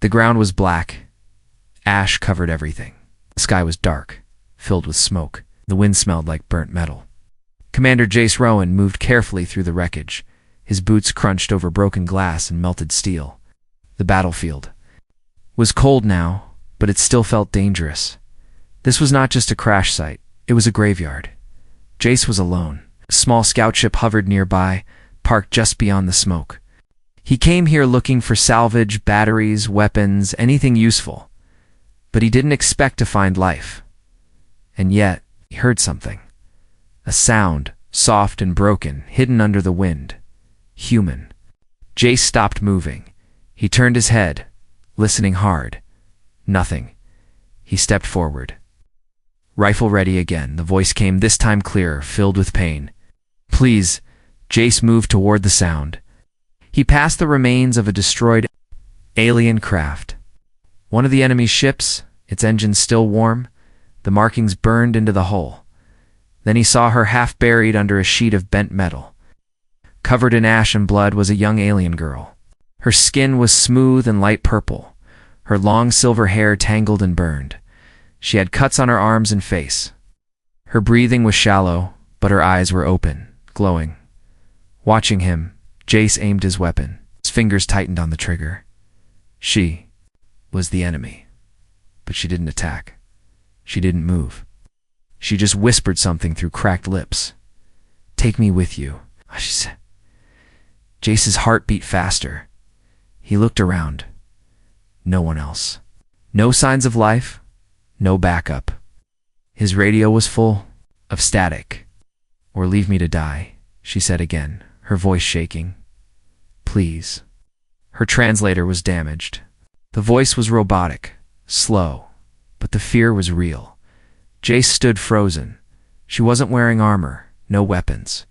The ground was black. Ash covered everything. The sky was dark, filled with smoke. The wind smelled like burnt metal. Commander Jace Rowan moved carefully through the wreckage. His boots crunched over broken glass and melted steel. The battlefield was cold now, but it still felt dangerous. This was not just a crash site. It was a graveyard. Jace was alone. A small scout ship hovered nearby, parked just beyond the smoke. He came here looking for salvage, batteries, weapons, anything useful. But he didn't expect to find life. And yet, he heard something. A sound, soft and broken, hidden under the wind. Human. Jace stopped moving. He turned his head, listening hard. Nothing. He stepped forward. Rifle ready again. The voice came, this time clearer, filled with pain. Please. Jace moved toward the sound. He passed the remains of a destroyed alien craft. One of the enemy's ships, its engines still warm, the markings burned into the hull. Then he saw her half buried under a sheet of bent metal. Covered in ash and blood was a young alien girl. Her skin was smooth and light purple, her long silver hair tangled and burned. She had cuts on her arms and face. Her breathing was shallow, but her eyes were open, glowing. Watching him, Jace aimed his weapon. His fingers tightened on the trigger. She was the enemy. But she didn't attack. She didn't move. She just whispered something through cracked lips. Take me with you, she said. Jace's heart beat faster. He looked around. No one else. No signs of life. No backup. His radio was full of static. Or leave me to die, she said again, her voice shaking. Please. Her translator was damaged. The voice was robotic, slow, but the fear was real. Jace stood frozen. She wasn't wearing armor, no weapons.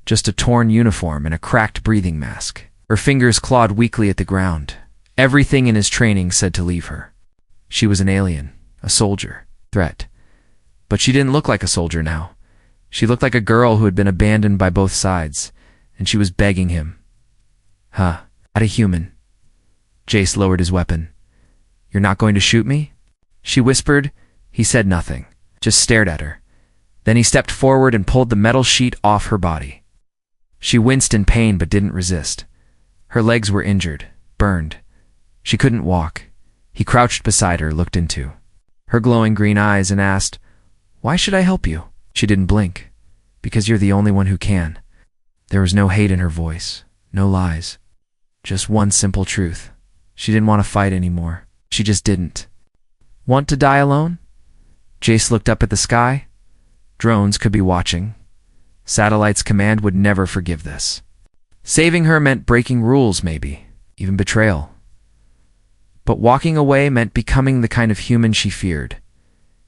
Just a torn uniform and a cracked breathing mask. Her fingers clawed weakly at the ground. Everything in his training said to leave her. She was an alien, a soldier, threat. But she didn't look like a soldier now. She looked like a girl who had been abandoned by both sides, and she was begging him. Not a human. Jace lowered his weapon. You're not going to shoot me? She whispered. He said nothing, just stared at her. Then he stepped forward and pulled the metal sheet off her body. She winced in pain but didn't resist. Her legs were injured, burned. She couldn't walk. He crouched beside her, looked into her glowing green eyes and asked, Why should I help you? She didn't blink. Because you're the only one who can. There was no hate in her voice, no lies. Just one simple truth. She didn't want to fight anymore. She just didn't. Want to die alone? Jace looked up at the sky. Drones could be watching. Satellite's command would never forgive this. Saving her meant breaking rules, maybe, even betrayal. But walking away meant becoming the kind of human she feared.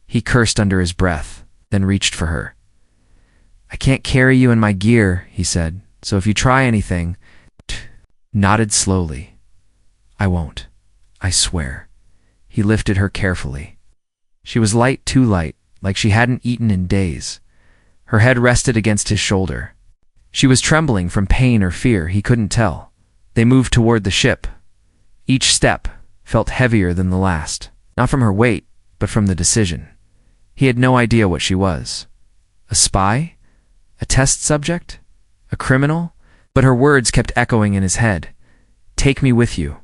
He cursed under his breath, then reached for her. I can't carry you in my gear, he said, so if you try anything... Nodded slowly. I won't. I swear. He lifted her carefully. She was light, too light, like she hadn't eaten in days. Her head rested against his shoulder. She was trembling from pain or fear, he couldn't tell. They moved toward the ship. Each step felt heavier than the last, not from her weight, but from the decision. He had no idea what she was. A spy? A test subject? A criminal? But her words kept echoing in his head. Take me with you,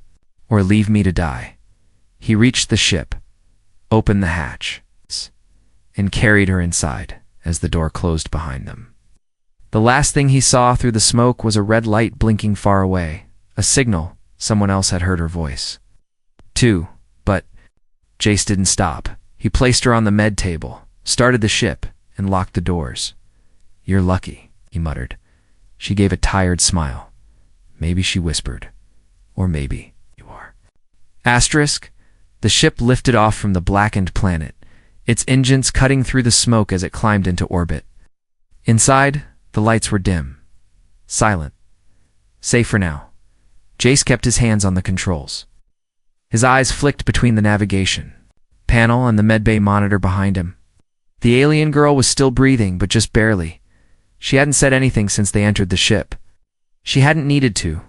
or leave me to die. He reached the ship, opened the hatch, and carried her inside as the door closed behind them. The last thing he saw through the smoke was a red light blinking far away, a signal someone else had heard her voice. But Jace didn't stop. He placed her on the med table, started the ship, and locked the doors. You're lucky, he muttered. She gave a tired smile. Maybe, she whispered. Or maybe you are. Asterisk. The ship lifted off from the blackened planet, its engines cutting through the smoke as it climbed into orbit. Inside, the lights were dim, silent, safe for now. Jace kept his hands on the controls. His eyes flicked between the navigation panel and the medbay monitor behind him. The alien girl was still breathing, but just barely. She hadn't said anything since they entered the ship. She hadn't needed to.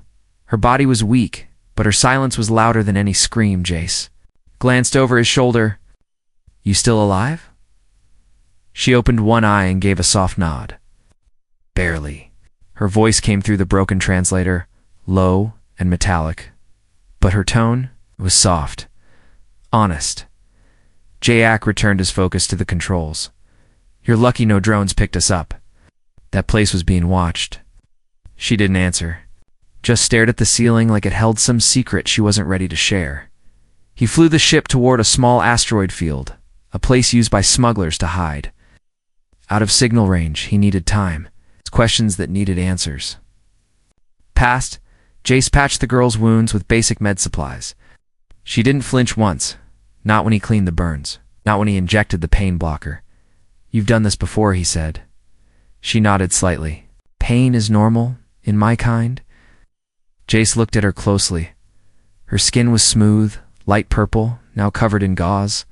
Her body was weak, but her silence was louder than any scream. Jace glanced over his shoulder. "You still alive?" She opened one eye and gave a soft nod. "Barely." Her voice came through the broken translator, low and metallic, but her tone was soft, honest. Jack returned his focus to the controls. "You're lucky no drones picked us up. That place was being watched." She didn't answer, just stared at the ceiling like it held some secret she wasn't ready to share. He flew the ship toward a small asteroid field, a place used by smugglers to hide. Out of signal range, he needed time. Questions that needed answers. Past, Jace patched the girl's wounds with basic med supplies. She didn't flinch once, not when he cleaned the burns, not when he injected the pain blocker. "You've done this before," he said. She nodded slightly. "Pain is normal, in my kind?" Jace looked at her closely. Her skin was smooth, light purple, now covered in gauze.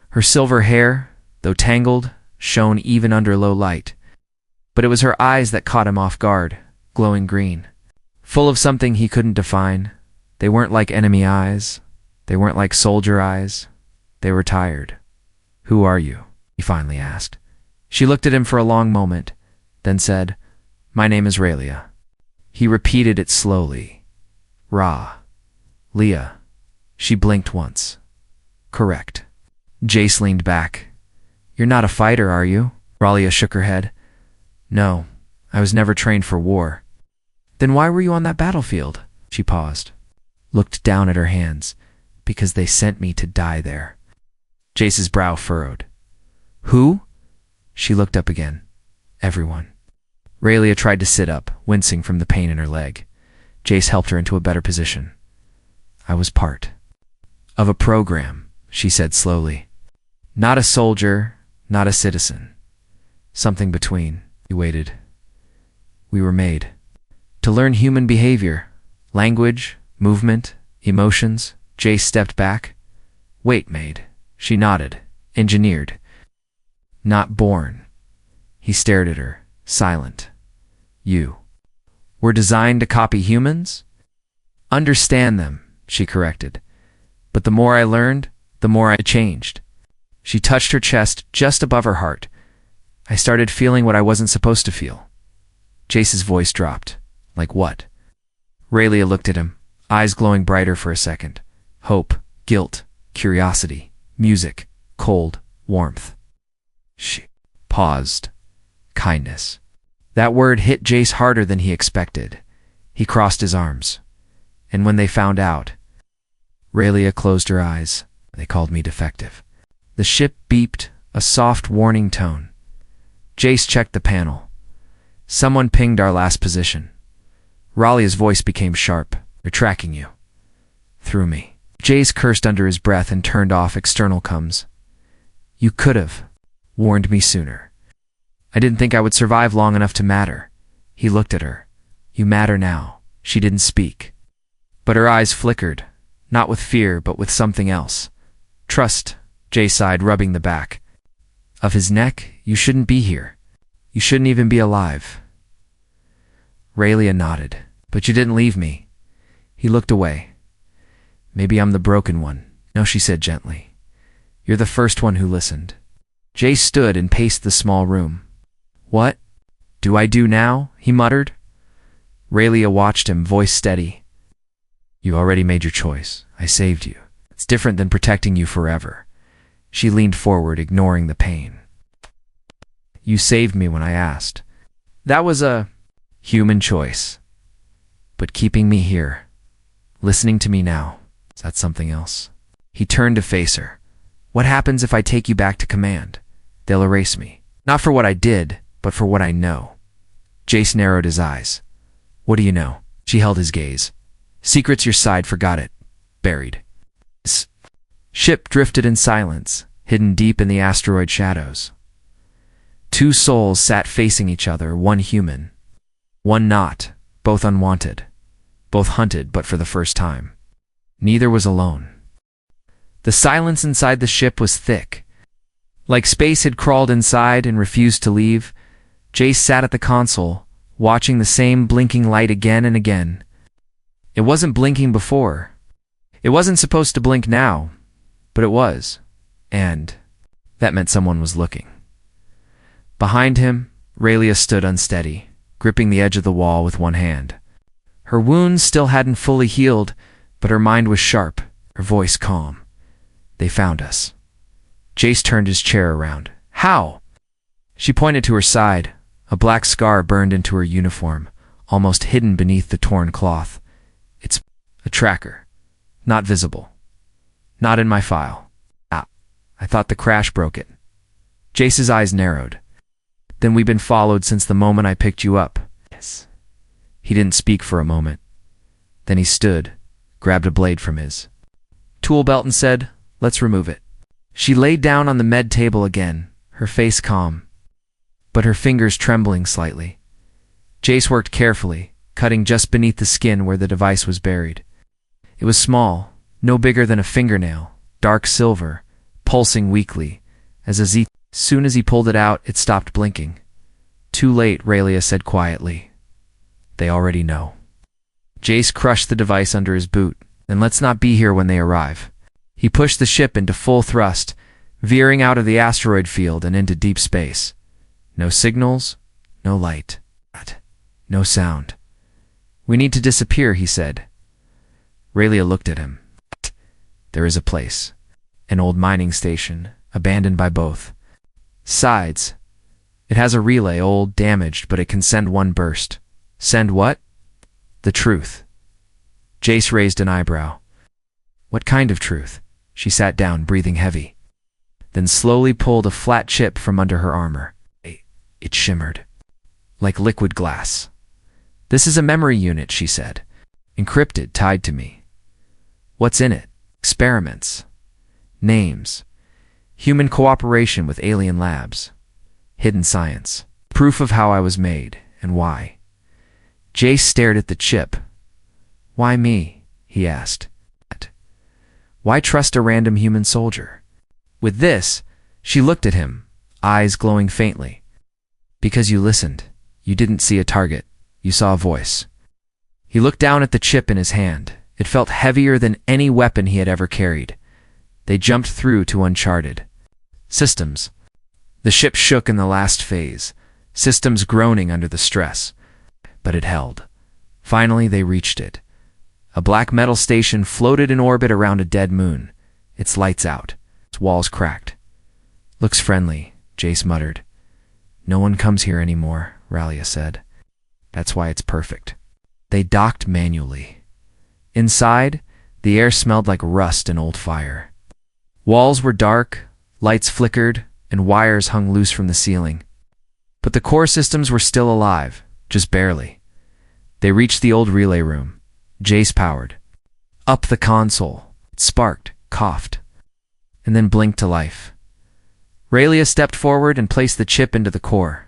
Her silver hair, though tangled, shone even under low light. But it was her eyes that caught him off guard, glowing green, full of something he couldn't define. They weren't like enemy eyes. They weren't like soldier eyes. They were tired. "Who are you?" he finally asked. She looked at him for a long moment, then said, "My name is Raylia." He repeated it slowly. Leah. She blinked once. "Correct." Jace leaned back. "You're not a fighter, are you?" Raylia shook her head. "No, I was never trained for war." "Then why were you on that battlefield?" She paused, looked down at her hands. "Because they sent me to die there." Jace's brow furrowed. "Who?" She looked up again. "Everyone." Raylia tried to sit up, wincing from the pain in her leg. Jace helped her into a better position. "I was part of a program," she said slowly. "Not a soldier, not a citizen. Something between." He waited. "We were made to learn human behavior, language, movement, emotions." Jace stepped back. "Wait, made." She nodded. "Engineered. Not born." He stared at her, silent. "You were designed to copy humans?" "Understand them," she corrected. "But the more I learned, the more I changed." She touched her chest just above her heart. "I started feeling what I wasn't supposed to feel." Jace's voice dropped. "Like what?" Raylia looked at him, eyes glowing brighter for a second. Hope, guilt, curiosity, music, cold, warmth. She paused. Kindness. That word hit Jace harder than he expected. He crossed his arms. "And when they found out..." Raylia closed her eyes. "They called me defective." The ship beeped, a soft warning tone. Jace checked the panel. "Someone pinged our last position." Raylia's voice became sharp. "They're tracking you." "Through me." Jace cursed under his breath and turned off external comms. "You could have warned me sooner. I didn't think I would survive long enough to matter." He looked at her. "You matter now." She didn't speak. But her eyes flickered, not with fear, but with something else. "Trust," Jace sighed, rubbing the back of his neck. "You shouldn't be here. You shouldn't even be alive." Raylia nodded. "But you didn't leave me." He looked away. "Maybe I'm the broken one." "No," she said gently. "You're the first one who listened." Jace stood and paced the small room. "What do I do now?" he muttered. Raylia watched him, voice steady. "You already made your choice. I saved you. It's different than protecting you forever." She leaned forward, ignoring the pain. "You saved me when I asked. That was a human choice. But keeping me here, listening to me now, is that something else?" He turned to face her. "What happens if I take you back to command? They'll erase me. Not for what I did, but for what I know." Jace narrowed his eyes. "What do you know?" She held his gaze. "Secrets your side forgot it. Buried." His ship drifted in silence, hidden deep in the asteroid shadows. Two souls sat facing each other, one human, one not, both unwanted, both hunted, but for the first time. Neither was alone. The silence inside the ship was thick. Like space had crawled inside and refused to leave. Jace sat at the console, watching the same blinking light again and again. It wasn't blinking before. It wasn't supposed to blink now, but it was. And that meant someone was looking. Behind him, Raelia stood unsteady, gripping the edge of the wall with one hand. Her wounds still hadn't fully healed, but her mind was sharp, her voice calm. They found us. Jace turned his chair around. How? She pointed to her side. A black scar burned into her uniform, almost hidden beneath the torn cloth. It's a tracker. Not visible. Not in my file. I thought the crash broke it. Jace's eyes narrowed. Then we've been followed since the moment I picked you up. Yes. He didn't speak for a moment. Then he stood, grabbed a blade from his tool belt and said, let's remove it. She laid down on the med table again, her face calm, but her fingers trembling slightly. Jace worked carefully, cutting just beneath the skin where the device was buried. It was small, no bigger than a fingernail, dark silver, pulsing weakly. Soon as he pulled it out, it stopped blinking. Too late, Raelia said quietly. They already know. Jace crushed the device under his boot. Then let's not be here when they arrive. He pushed the ship into full thrust, veering out of the asteroid field and into deep space. No signals, no light, no sound. We need to disappear, he said. Raelia looked at him. There is a place. An old mining station, abandoned by both sides. It has a relay, old, damaged, but it can send one burst. Send what? The truth. Jace raised an eyebrow. What kind of truth? She sat down, breathing heavy. Then slowly pulled a flat chip from under her armor. It shimmered. Like liquid glass. This is a memory unit, she said. Encrypted, tied to me. What's in it? Experiments. Names. Human cooperation with alien labs. Hidden science. Proof of how I was made, and why. Jace stared at the chip. Why me? He asked. Why trust a random human soldier? With this, she looked at him, eyes glowing faintly. Because you listened. You didn't see a target. You saw a voice. He looked down at the chip in his hand. It felt heavier than any weapon he had ever carried. They jumped through to uncharted systems. The ship shook in the last phase, systems groaning under the stress. But it held. Finally, they reached it. A black metal station floated in orbit around a dead moon. Its lights out. Its walls cracked. Looks friendly, Jace muttered. No one comes here anymore, Raelia said. That's why it's perfect. They docked manually. Inside, the air smelled like rust and old fire. Walls were dark, lights flickered, and wires hung loose from the ceiling. But the core systems were still alive, just barely. They reached the old relay room. Jace powered. Up the console. It sparked, coughed, and then blinked to life. Raelia stepped forward and placed the chip into the core.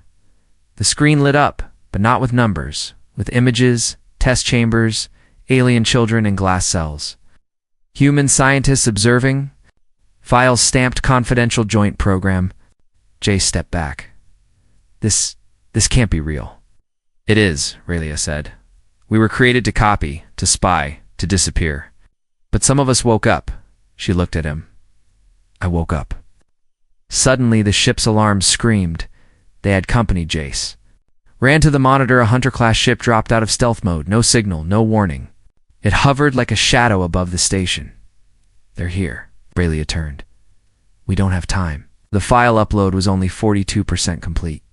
The screen lit up, but not with numbers, with images, test chambers, alien children, and glass cells. Human scientists observing. Files stamped confidential joint program. Jace stepped back. This can't be real. It is, Raelia said. We were created to copy, to spy, to disappear. But some of us woke up. She looked at him. I woke up. Suddenly, the ship's alarms screamed. They had company, Jace. Ran to the monitor. A Hunter-class ship dropped out of stealth mode. No signal, no warning. It hovered like a shadow above the station. They're here. Raelia turned. We don't have time. The file upload was only 42% complete.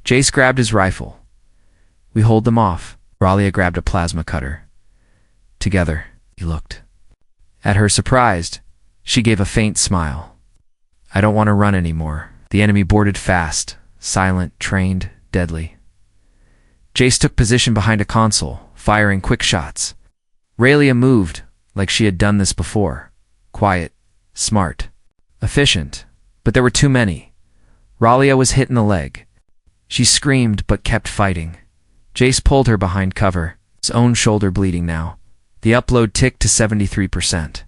Jace grabbed his rifle. We hold them off. Raelia grabbed a plasma cutter. Together, he looked. At her surprised, she gave a faint smile. I don't want to run anymore. The enemy boarded fast, silent, trained, deadly. Jace took position behind a console, firing quick shots. Raelia moved, like she had done this before. Quiet, smart, efficient, but there were too many. Raelia was hit in the leg. She screamed but kept fighting. Jace pulled her behind cover, his own shoulder bleeding now. The upload ticked to 73%.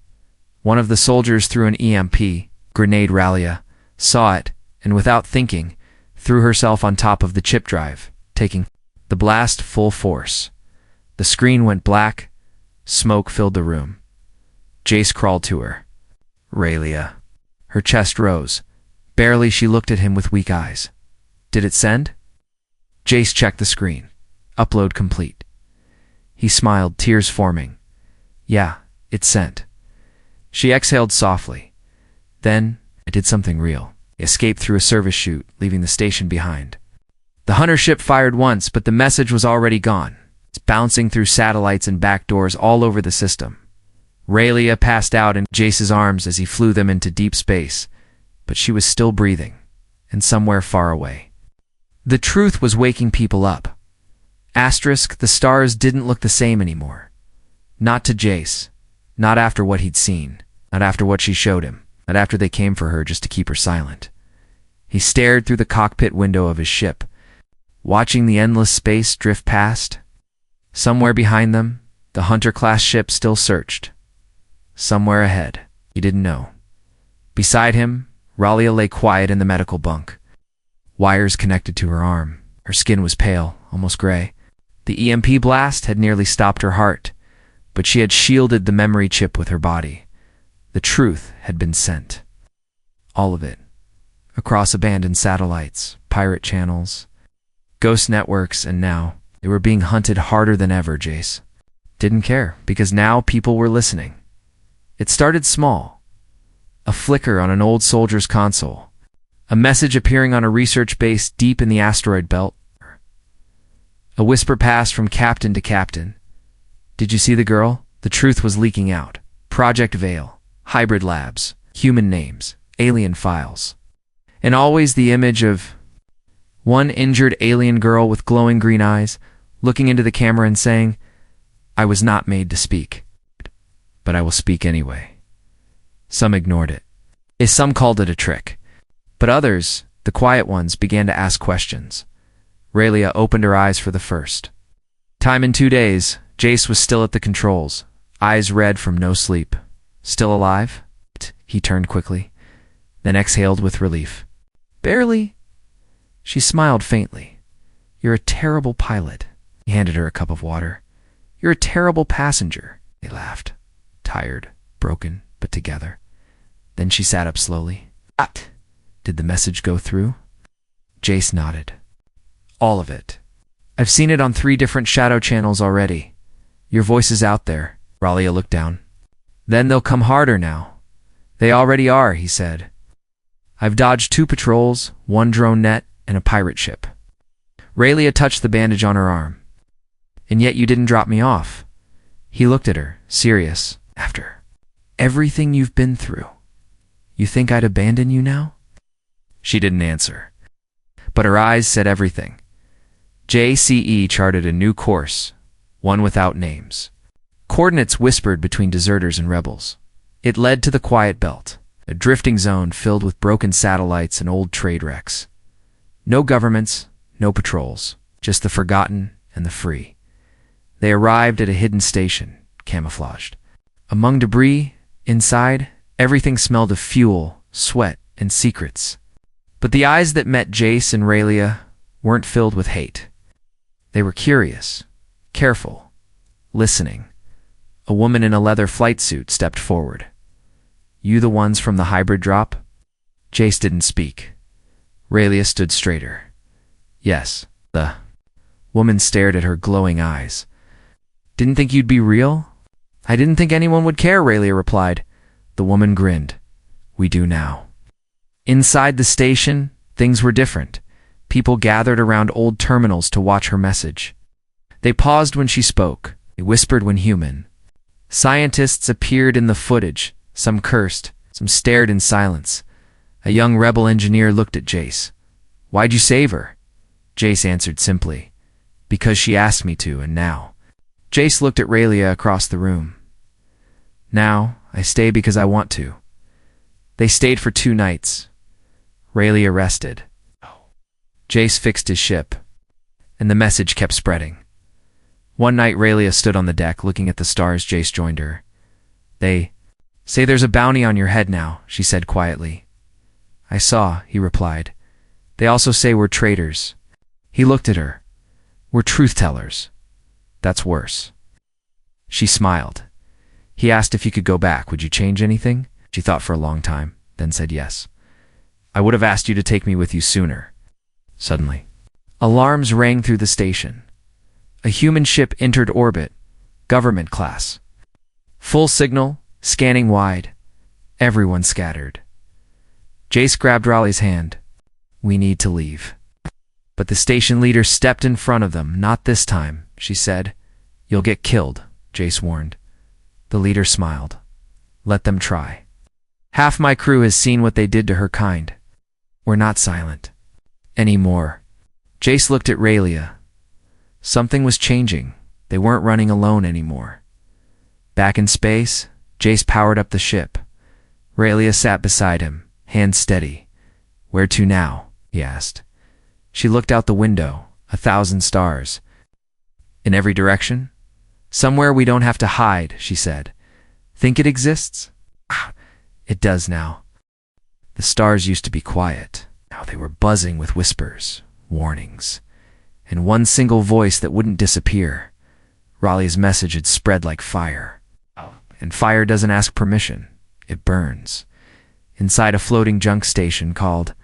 One of the soldiers threw an EMP grenade. Raelia saw it, and without thinking, threw herself on top of the chip drive, taking the blast full force. The screen went black, Smoke filled the room. Jace crawled to her. Raylia. Her chest rose. Barely she looked at him with weak eyes. Did it send? Jace checked the screen. Upload complete. He smiled, tears forming. Yeah, it sent. She exhaled softly. Then, I did something real. Escaped through a service chute, leaving the station behind. The hunter ship fired once, but the message was already gone. It's bouncing through satellites and back doors all over the system. Raylia passed out in Jace's arms as he flew them into deep space, but she was still breathing, and somewhere far away. The truth was waking people up. Asterisk, the stars didn't look the same anymore. Not to Jace. Not after what he'd seen. Not after what she showed him. Not after they came for her just to keep her silent. He stared through the cockpit window of his ship, watching the endless space drift past. Somewhere behind them, the Hunter-class ship still searched. Somewhere ahead, he didn't know. Beside him, Raylia lay quiet in the medical bunk. Wires connected to her arm. Her skin was pale, almost gray. The EMP blast had nearly stopped her heart, but she had shielded the memory chip with her body. The truth had been sent. All of it. Across abandoned satellites, pirate channels, ghost networks, and now they were being hunted harder than ever. Jace didn't care, because now people were listening. It started small. A flicker on an old soldier's console. A message appearing on a research base deep in the asteroid belt. A whisper passed from captain to captain. Did you see the girl? The truth was leaking out. Project Veil. Hybrid labs. Human names. Alien files. And always the image of one injured alien girl with glowing green eyes, looking into the camera and saying, I was not made to speak, but I will speak anyway. Some ignored it. Some called it a trick. But others, the quiet ones, began to ask questions. Raylia opened her eyes for the first time in 2 days. Jace was still at the controls, eyes red from no sleep. Still alive? He turned quickly, then exhaled with relief. Barely. She smiled faintly. You're a terrible pilot. He handed her a cup of water. You're a terrible passenger. They laughed. Tired, broken, but together. Then she sat up slowly. Did the message go through? Jace nodded. All of it. I've seen it on 3 different shadow channels already. Your voice is out there. Raylia looked down. Then they'll come harder now. They already are, he said. I've dodged 2 patrols, 1 drone net, and a pirate ship. Raylia touched the bandage on her arm. And yet you didn't drop me off. He looked at her, serious. After everything you've been through, you think I'd abandon you now? She didn't answer. But her eyes said everything. JCE charted a new course, one without names. Coordinates whispered between deserters and rebels. It led to the quiet belt, a drifting zone filled with broken satellites and old trade wrecks. No governments, no patrols, just the forgotten and the free. They arrived at a hidden station, camouflaged. Among debris, inside, everything smelled of fuel, sweat, and secrets. But the eyes that met Jace and Raylia weren't filled with hate. They were curious, careful, listening. A woman in a leather flight suit stepped forward. You the ones from the hybrid drop? Jace didn't speak. Raylia stood straighter. Yes, the woman stared at her glowing eyes. Didn't think you'd be real? I didn't think anyone would care, Raylia replied. The woman grinned. We do now. Inside the station, things were different. People gathered around old terminals to watch her message. They paused when she spoke. They whispered when human. Scientists appeared in the footage. Some cursed. Some stared in silence. A young rebel engineer looked at Jace. Why'd you save her? Jace answered simply. Because she asked me to, and now. Jace looked at Raylia across the room. Now, I stay because I want to. They stayed for 2 nights. Raylia rested. Jace fixed his ship, and the message kept spreading. One night Raylia stood on the deck looking at the stars. Jace joined her. They say there's a bounty on your head now, she said quietly. I saw, he replied. They also say we're traitors. He looked at her. We're truth-tellers. That's worse. She smiled. He asked if you could go back. Would you change anything? She thought for a long time, then said yes. I would have asked you to take me with you sooner. Suddenly, alarms rang through the station. A human ship entered orbit, government class. Full signal, scanning wide. Everyone scattered. Jace grabbed Raleigh's hand. We need to leave. But the station leader stepped in front of them. Not this time, she said. You'll get killed, Jace warned. The leader smiled. Let them try. Half my crew has seen what they did to her kind. We're not silent. Anymore. Jace looked at Raylia. Something was changing. They weren't running alone anymore. Back in space, Jace powered up the ship. Raylia sat beside him, hands steady. Where to now? He asked. She looked out the window, 1,000 stars. In every direction? Somewhere we don't have to hide, she said. Think it exists? It does now. The stars used to be quiet. Now they were buzzing with whispers, warnings, and one single voice that wouldn't disappear. Raleigh's message had spread like fire. And fire doesn't ask permission. It burns. Inside a floating junk station called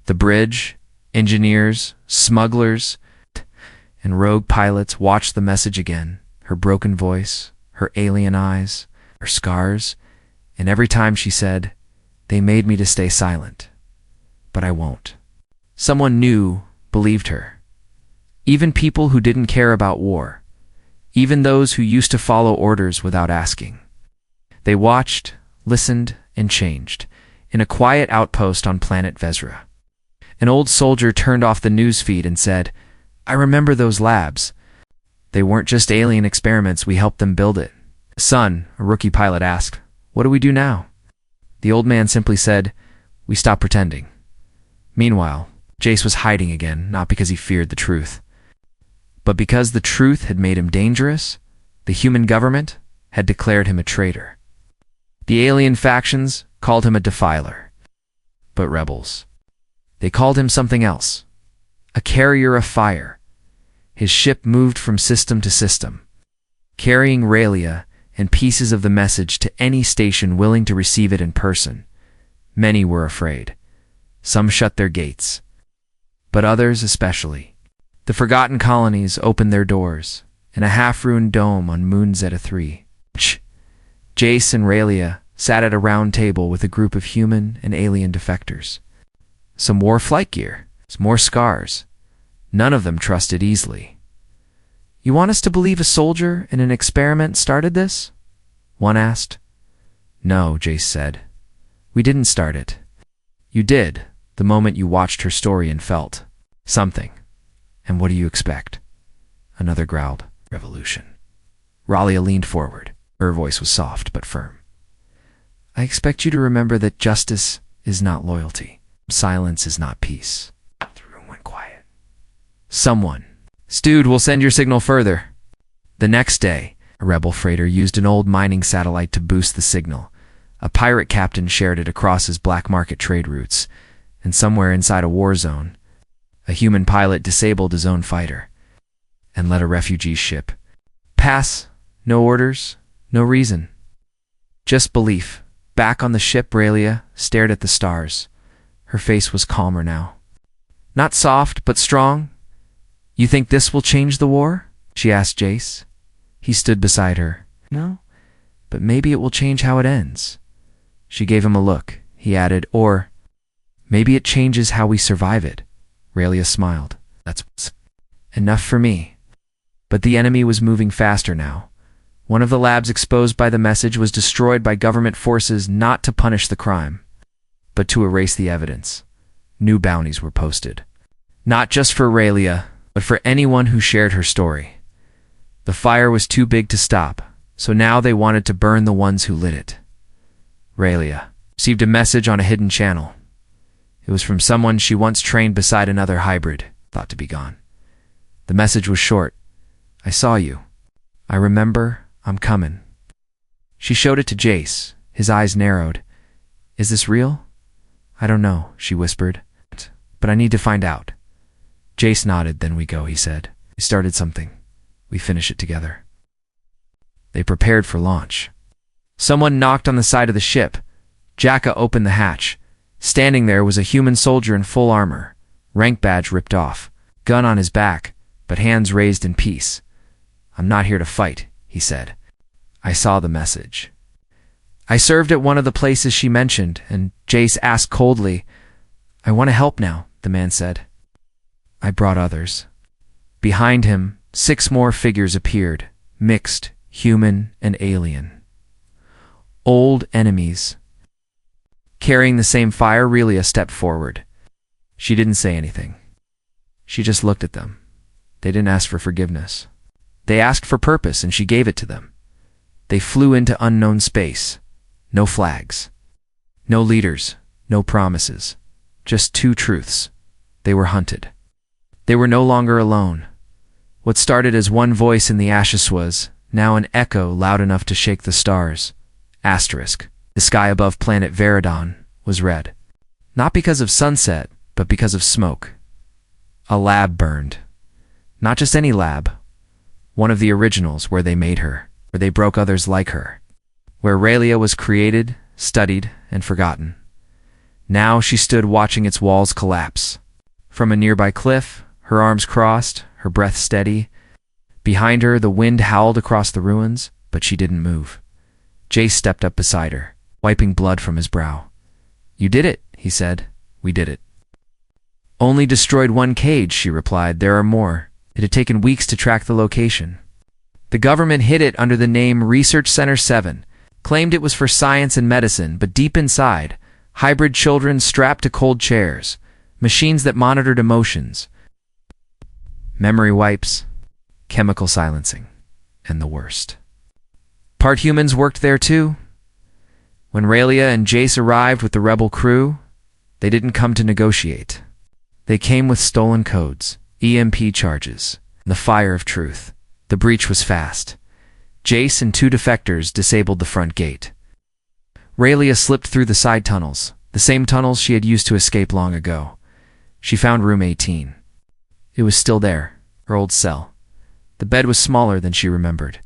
The Bridge, engineers, smugglers, and rogue pilots watched the message again. Her broken voice, her alien eyes, her scars, and every time she said, they made me to stay silent. But I won't. Someone new believed her. Even people who didn't care about war. Even those who used to follow orders without asking. They watched, listened, and changed, in a quiet outpost on planet Vezra. An old soldier turned off the news feed and said, I remember those labs. They weren't just alien experiments, we helped them build it. Son, a rookie pilot asked, what do we do now? The old man simply said, we stop pretending. Meanwhile, Jace was hiding again, not because he feared the truth, but because the truth had made him dangerous. The human government had declared him a traitor. The alien factions called him a defiler. But rebels, they called him something else. A carrier of fire. His ship moved from system to system, carrying Raylia and pieces of the message to any station willing to receive it in person. Many were afraid. Some shut their gates. But others especially. The forgotten colonies opened their doors, in a half-ruined dome on Moon Zeta 3. Jace and Raylia sat at a round table with a group of human and alien defectors. Some wore flight gear, some more scars. None of them trusted easily. You want us to believe a soldier in an experiment started this? One asked. No, Jace said. We didn't start it. You did, the moment you watched her story and felt something. And what do you expect? Another growled. Revolution. Raylia leaned forward. Her voice was soft but firm. I expect you to remember that justice is not loyalty. Silence is not peace. The room went quiet. Someone. Stewed, we'll send your signal further. The next day, a rebel freighter used an old mining satellite to boost the signal. A pirate captain shared it across his black market trade routes, and somewhere inside a war zone, a human pilot disabled his own fighter and let a refugee ship pass. No orders, no reason. Just belief. Back on the ship, Raylia stared at the stars. Her face was calmer now. Not soft, but strong. You think this will change the war? She asked Jace. He stood beside her. No, but maybe it will change how it ends. She gave him a look. He added, or maybe it changes how we survive it. Raylia smiled. That's enough for me. But the enemy was moving faster now. One of the labs exposed by the message was destroyed by government forces not to punish the crime, but to erase the evidence. New bounties were posted. Not just for Raylia, but for anyone who shared her story. The fire was too big to stop, so now they wanted to burn the ones who lit it. Raylia received a message on a hidden channel. It was from someone she once trained beside another hybrid, thought to be gone. The message was short. I saw you. I remember. I'm coming. She showed it to Jace. His eyes narrowed. Is this real? I don't know, she whispered. But I need to find out. Jace nodded. Then we go, he said. We started something. We finish it together. They prepared for launch. Someone knocked on the side of the ship. Jacka opened the hatch. Standing there was a human soldier in full armor, rank badge ripped off, gun on his back, but hands raised in peace. "I'm not here to fight," he said. I saw the message. "I served at one of the places she mentioned," and Jace asked coldly. "I want to help now," the man said. "I brought others." Behind him, 6 more figures appeared, mixed, human and alien. Old enemies. Carrying the same fire, Relia stepped forward. She didn't say anything. She just looked at them. They didn't ask for forgiveness. They asked for purpose, and she gave it to them. They flew into unknown space. No flags. No leaders. No promises. Just 2 truths. They were hunted. They were no longer alone. What started as one voice in the ashes was now an echo loud enough to shake the stars. Asterisk. The sky above planet Veridon was red. Not because of sunset, but because of smoke. A lab burned. Not just any lab. One of the originals, where they made her, where they broke others like her. Where Relia was created, studied, and forgotten. Now she stood watching its walls collapse. From a nearby cliff, her arms crossed, her breath steady. Behind her, the wind howled across the ruins, but she didn't move. Jace stepped up beside her, wiping blood from his brow. "You did it," he said. "We did it." "Only destroyed 1 cage," she replied. "There are more. It had taken weeks to track the location. The government hid it under the name Research Center 7, claimed it was for science and medicine, but deep inside, hybrid children strapped to cold chairs, machines that monitored emotions, memory wipes, chemical silencing, and the worst. Part humans worked there too. When Relia and Jace arrived with the rebel crew, they didn't come to negotiate. They came with stolen codes, EMP charges, and the fire of truth. The breach was fast. Jace and 2 defectors disabled the front gate. Relia slipped through the side tunnels, the same tunnels she had used to escape long ago. She found room 18. It was still there, her old cell. The bed was smaller than she remembered.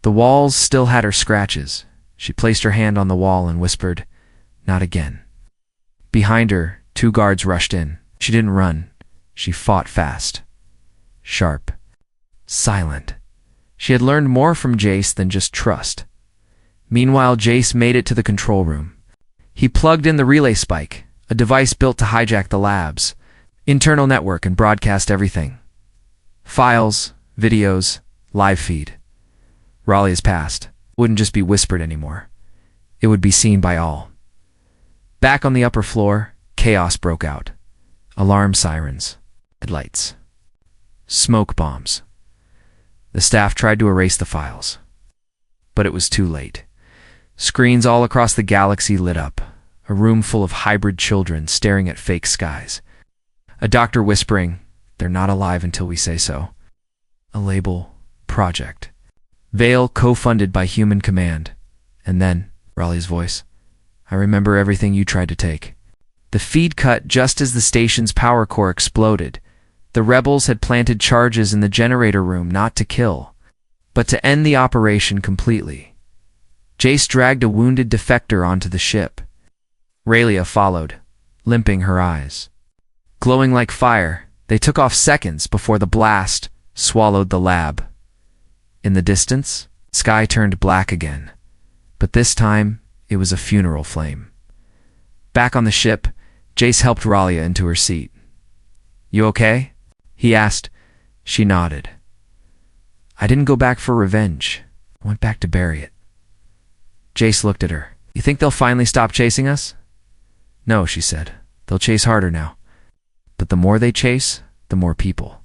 The walls still had her scratches. She placed her hand on the wall and whispered, "Not again." Behind her, 2 guards rushed in. She didn't run. She fought fast. Sharp. Silent. She had learned more from Jace than just trust. Meanwhile, Jace made it to the control room. He plugged in the relay spike, a device built to hijack the lab's internal network and broadcast everything. Files, videos, live feed. Raleig's past wouldn't just be whispered anymore. It would be seen by all. Back on the upper floor, chaos broke out. Alarm sirens, headlights, smoke bombs. The staff tried to erase the files, but it was too late. Screens all across the galaxy lit up, a room full of hybrid children staring at fake skies. A doctor whispering, "They're not alive until we say so." A label, Project. Vale co-funded by Human Command. And then, Raleigh's voice, "I remember everything you tried to take." The feed cut just as the station's power core exploded. The rebels had planted charges in the generator room not to kill, but to end the operation completely. Jace dragged a wounded defector onto the ship. Relia followed, limping her eyes. Glowing like fire, they took off seconds before the blast swallowed the lab. In the distance, sky turned black again, but this time it was a funeral flame. Back on the ship, Jace helped Ralia into her seat. "You okay?" he asked. She nodded. "I didn't go back for revenge. I went back to bury it." Jace looked at her. "You think they'll finally stop chasing us?" "No," she said. "They'll chase harder now. But the more they chase, the more people.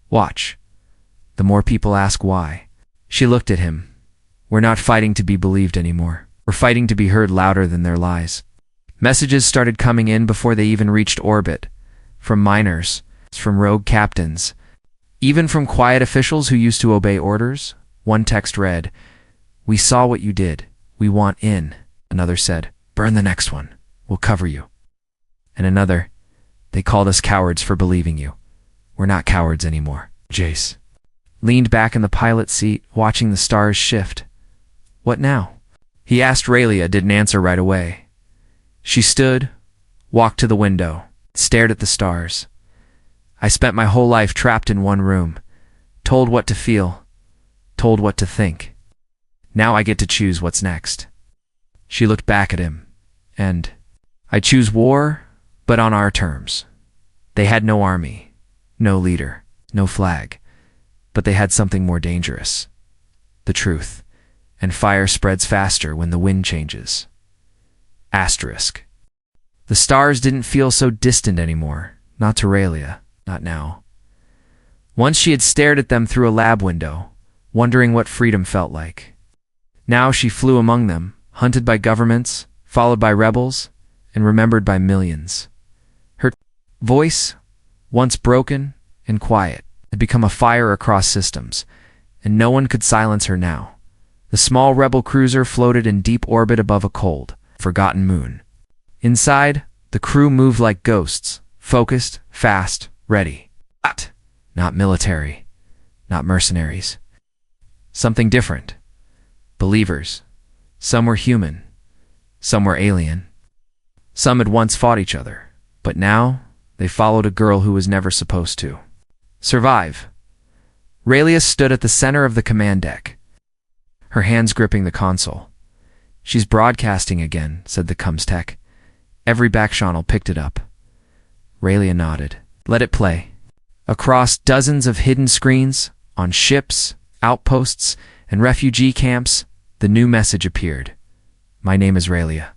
Watch. The more people ask why." She looked at him. "We're not fighting to be believed anymore. We're fighting to be heard louder than their lies." Messages started coming in before they even reached orbit. From miners, from rogue captains, even from quiet officials who used to obey orders. One text read, "We saw what you did. We want in." Another said, "Burn the next one. We'll cover you." And another, "They called us cowards for believing you. We're not cowards anymore." Jace. leaned back in the pilot's seat, watching the stars shift. What now? He asked. Raelia didn't answer right away. She stood, walked to the window, stared at the stars. I spent my whole life trapped in one room, told what to feel, told what to think. Now I get to choose what's next. She looked back at him, and I choose war, but on our terms. They had no army, no leader, no flag, but they had something more dangerous. The truth. And fire spreads faster when the wind changes. Asterisk. The stars didn't feel so distant anymore, not to Raelia, not now. Once she had stared at them through a lab window, wondering what freedom felt like. Now she flew among them, hunted by governments, followed by rebels, and remembered by millions. Her voice, once broken and quiet, had become a fire across systems, and no one could silence her now. The small rebel cruiser floated in deep orbit above a cold, forgotten moon. Inside, the crew moved like ghosts, focused, fast, ready. Not military, not mercenaries. Something different. Believers. Some were human, some were alien. Some had once fought each other, but now they followed a girl who was never supposed to survive. Raelia stood at the center of the command deck, her hands gripping the console. She's broadcasting again, said the comms tech. Every back channel picked it up. Raelia nodded. Let it play. Across dozens of hidden screens, on ships, outposts, and refugee camps, the new message appeared. My name is Raelia.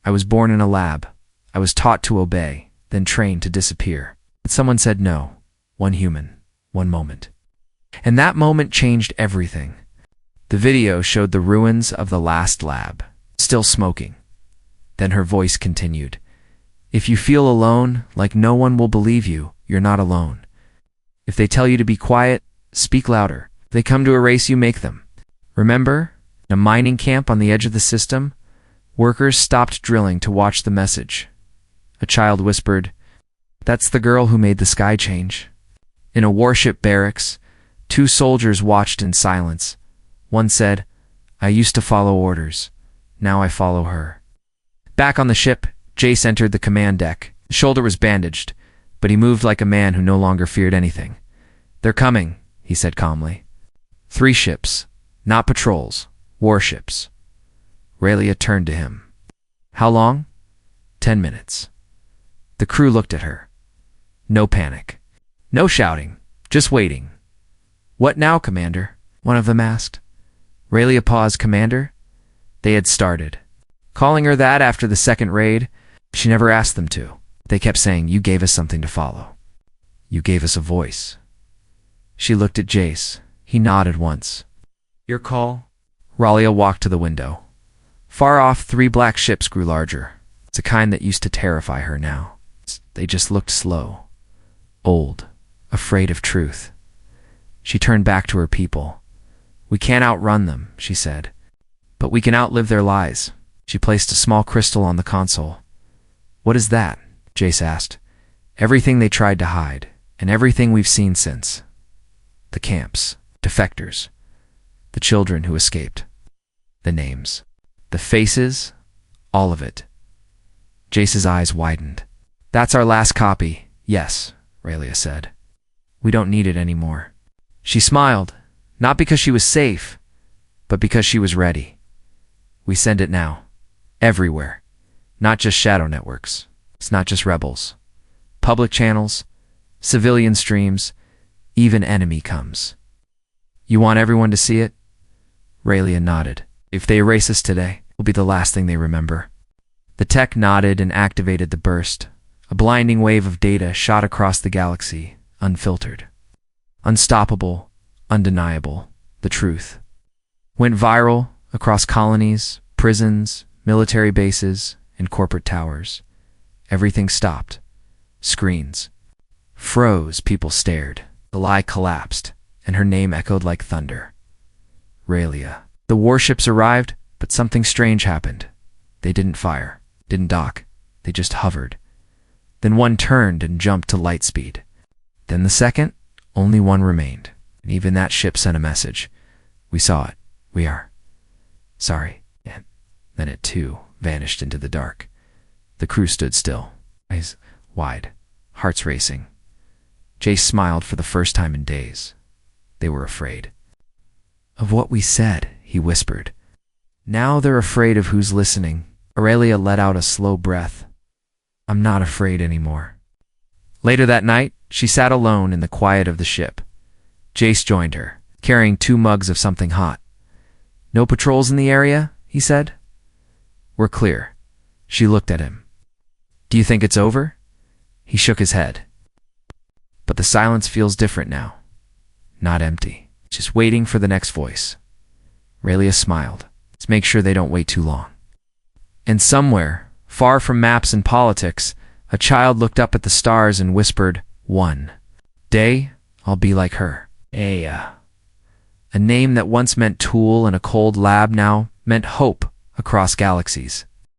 I was born in a lab. I was taught to obey, then trained to disappear. But someone said no. One human, one moment. And that moment changed everything. The video showed the ruins of the last lab, still smoking. Then her voice continued. If you feel alone, like no one will believe you, you're not alone. If they tell you to be quiet, speak louder. If they come to erase you, make them. Remember, in a mining camp on the edge of the system, workers stopped drilling to watch the message. A child whispered, "That's the girl who made the sky change." In a warship barracks, two soldiers watched in silence. One said, I used to follow orders. Now I follow her. Back on the ship, Jace entered the command deck. His shoulder was bandaged, but he moved like a man who no longer feared anything. They're coming, he said calmly. 3 ships, not patrols, warships. Raelia turned to him. How long? 10 minutes. The crew looked at her. No panic. No shouting, just waiting. What now, Commander? One of them asked. Raelia paused. Commander? They had started. Calling her that after the second raid, she never asked them to. They kept saying, you gave us something to follow. You gave us a voice. She looked at Jace. He nodded once. Your call? Raelia walked to the window. Far off, 3 black ships grew larger. It's a kind that used to terrify her now. They just looked slow, old, afraid of truth. She turned back to her people. We can't outrun them, she said, but we can outlive their lies. She placed a small crystal on the console. What is that? Jace asked. Everything they tried to hide, and everything we've seen since. The camps, defectors, the children who escaped, the names, the faces, all of it. Jace's eyes widened. That's our last copy, yes, Raelia said. We don't need it anymore. She smiled, not because she was safe, but because she was ready. We send it now. Everywhere. Not just shadow networks. It's not just rebels. Public channels, civilian streams, even enemy comes. You want everyone to see it? Raelia nodded. If they erase us today, it will be the last thing they remember. The tech nodded and activated the burst. A blinding wave of data shot across the galaxy, unfiltered. Unstoppable, undeniable, the truth. Went viral across colonies, prisons, military bases, and corporate towers. Everything stopped. Screens froze, people stared. The lie collapsed, and her name echoed like thunder. Raelia. The warships arrived, but something strange happened. They didn't fire, didn't dock, they just hovered. Then one turned and jumped to light speed. Then the second, only one remained. And even that ship sent a message. We saw it. We are sorry. And then it too vanished into the dark. The crew stood still, eyes wide, hearts racing. Jace smiled for the first time in days. They were afraid. Of what we said, he whispered. Now they're afraid of who's listening. Aurelia let out a slow breath. I'm not afraid anymore. Later that night, she sat alone in the quiet of the ship. Jace joined her, carrying 2 mugs of something hot. No patrols in the area, he said. We're clear. She looked at him. Do you think it's over? He shook his head. But the silence feels different now. Not empty. Just waiting for the next voice. Aurelia smiled. Let's make sure they don't wait too long. And somewhere, far from maps and politics, a child looked up at the stars and whispered, "One day, I'll be like her." Aya. A name that once meant tool in a cold lab now meant hope across galaxies.